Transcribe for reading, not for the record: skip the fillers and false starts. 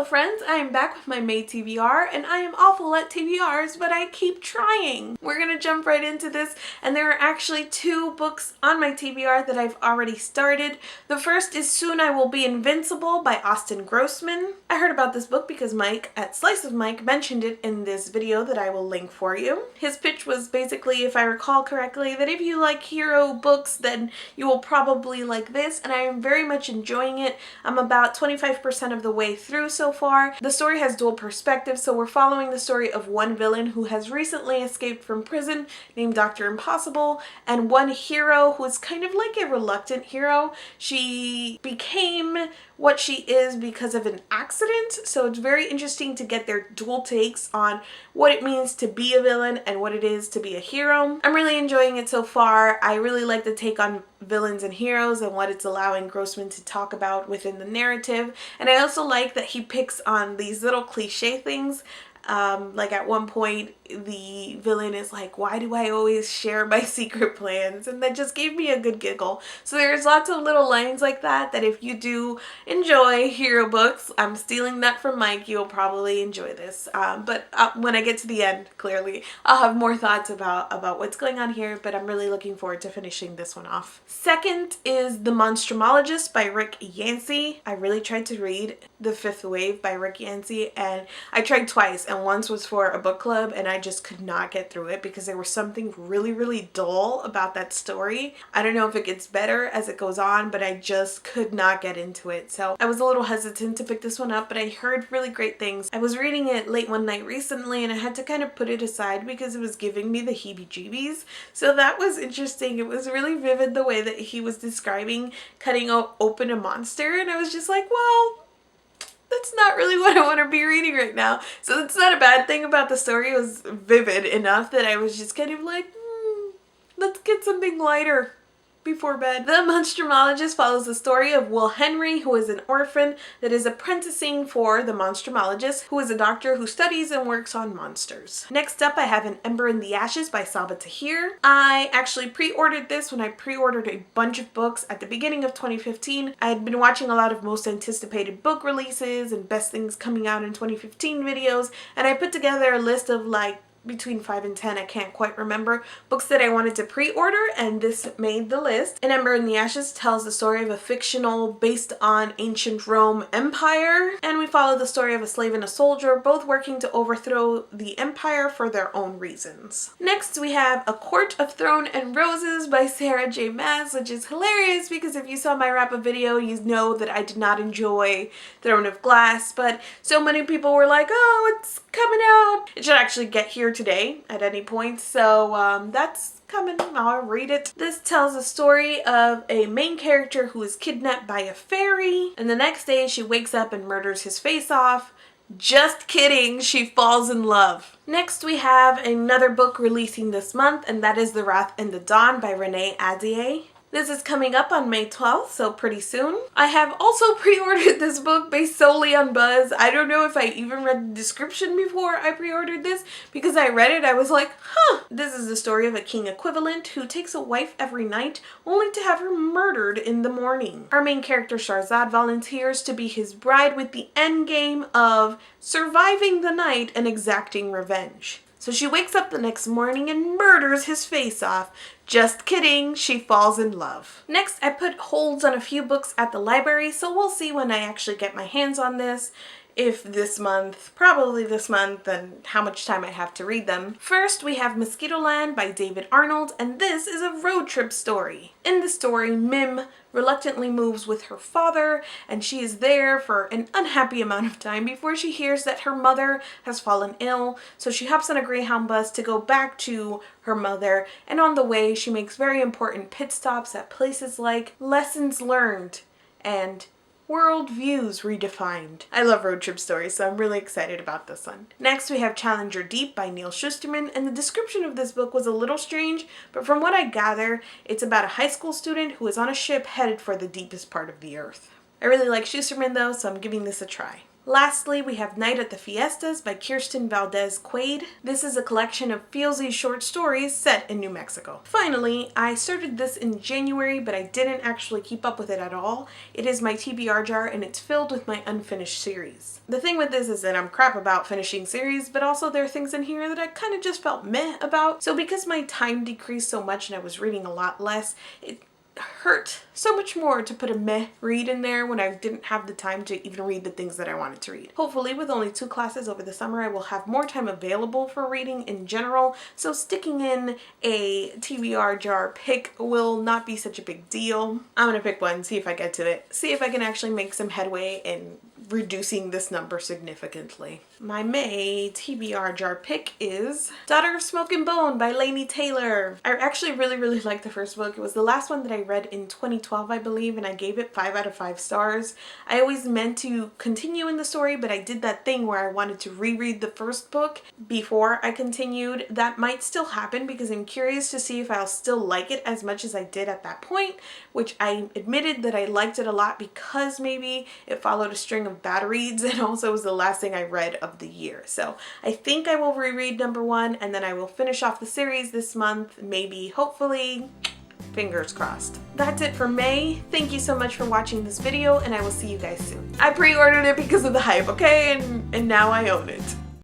Hello friends, I am back with my May TBR and I am awful at TBRs, but I keep trying. We're gonna jump right into this, and there are actually two books on my TBR that I've already started. The first is Soon I Will Be Invincible by Austin Grossman. I heard about this book because Mike at Slice of Mike mentioned it in this video that I will link for you. His pitch was basically, if I recall correctly, that if you like hero books then you will probably like this, and I am very much enjoying it. I'm about 25% of the way through so far. The story has dual perspectives, so we're following the story of one villain who has recently escaped from prison named Dr. Impossible, and one hero who is kind of like a reluctant hero. She became what she is because of an accident, so it's very interesting to get their dual takes on what it means to be a villain and what it is to be a hero. I'm really enjoying it so far. I really like the take on villains and heroes and what it's allowing Grossman to talk about within the narrative, and I also like that he picks on these little cliche things. Like at one point the villain is like, why do I always share my secret plans? And that just gave me a good giggle. So there's lots of little lines like that if you do enjoy hero books, I'm stealing that from Mike, you'll probably enjoy this. But when I get to the end, clearly I'll have more thoughts about what's going on here, but I'm really looking forward to finishing this one off. Second is The Monstrumologist by Rick Yancey. I really tried to read The Fifth Wave by Rick Yancey, and I tried twice, and once was for a book club and I just could not get through it because there was something really dull about that story. I don't know if it gets better as it goes on, but I just could not get into it. So I was a little hesitant to pick this one up, but I heard really great things. I was reading it late one night recently and I had to kind of put it aside because it was giving me the heebie-jeebies. So that was interesting. It was really vivid the way that he was describing cutting open a monster, and I was just like, well, that's not really what I want to be reading right now. So that's not a bad thing about the story. It was vivid enough that I was just kind of like, let's get something lighter before bed. The Monstrumologist follows the story of Will Henry, who is an orphan that is apprenticing for the monstrumologist, who is a doctor who studies and works on monsters. Next up, I have an Ember in the Ashes by Saba Tahir. I actually pre-ordered this when I pre-ordered a bunch of books at the beginning of 2015. I had been watching a lot of most anticipated book releases and best things coming out in 2015 videos, and I put together a list of like between 5 and 10, I can't quite remember, books that I wanted to pre-order, and this made the list. An Ember in the Ashes tells the story of a fictional based on ancient Rome empire, and we follow the story of a slave and a soldier, both working to overthrow the empire for their own reasons. Next we have A Quart of Thorns and Roses by Sarah J. Maas, which is hilarious because if you saw my wrap-up video, you know that I did not enjoy Throne of Glass, but so many people were like, oh, it's coming out. It should actually get here today at any point, so that's coming. I'll read it. This tells a story of a main character who is kidnapped by a fairy, and the next day she wakes up and murders his face off. Just kidding, she falls in love. Next we have another book releasing this month, and that is The Wrath and the Dawn by Renee Ahdieh. This is coming up on May 12th, so pretty soon. I have also pre-ordered this book based solely on buzz. I don't know if I even read the description before I pre-ordered this, because I read it, I was like, huh. This is the story of a king equivalent who takes a wife every night only to have her murdered in the morning. Our main character Shahrazad volunteers to be his bride with the end game of surviving the night and exacting revenge. So she wakes up the next morning and murders his face off. Just kidding, she falls in love. Next, I put holds on a few books at the library, so we'll see when I actually get my hands on this. If this month, probably this month, and how much time I have to read them. First, we have Mosquitoland by David Arnold, and this is a road trip story. In the story, Mim reluctantly moves with her father, and she is there for an unhappy amount of time before she hears that her mother has fallen ill, so she hops on a Greyhound bus to go back to her mother, and on the way she makes very important pit stops at places like Lessons Learned and World Views Redefined. I love road trip stories, so I'm really excited about this one. Next we have Challenger Deep by Neil Shusterman, and the description of this book was a little strange, but from what I gather, it's about a high school student who is on a ship headed for the deepest part of the earth. I really like Shusterman though, so I'm giving this a try. Lastly, we have Night at the Fiestas by Kirsten Valdez Quaid. This is a collection of feelsy short stories set in New Mexico. Finally, I started this in January, but I didn't actually keep up with it at all. It is my TBR jar and it's filled with my unfinished series. The thing with this is that I'm crap about finishing series, but also there are things in here that I kind of just felt meh about. So because my time decreased so much and I was reading a lot less, it hurt so much more to put a meh read in there when I didn't have the time to even read the things that I wanted to read. Hopefully with only 2 classes over the summer I will have more time available for reading in general, so sticking in a TBR jar pick will not be such a big deal. I'm gonna pick one, see if I get to it, see if I can actually make some headway in reducing this number significantly. My May TBR jar pick is Daughter of Smoke and Bone by Laini Taylor. I actually really liked the first book. It was the last one that I read in 2012, I believe, and I gave it 5 out of 5 stars. I always meant to continue in the story, but I did that thing where I wanted to reread the first book before I continued. That might still happen because I'm curious to see if I'll still like it as much as I did at that point, which I admitted that I liked it a lot because maybe it followed a string of bad reads and also was the last thing I read of the year. So I think I will reread number 1 and then I will finish off the series this month, maybe, hopefully. Fingers crossed. That's it for May. Thank you so much for watching this video and I will see you guys soon. I pre-ordered it because of the hype, okay? And now I own it.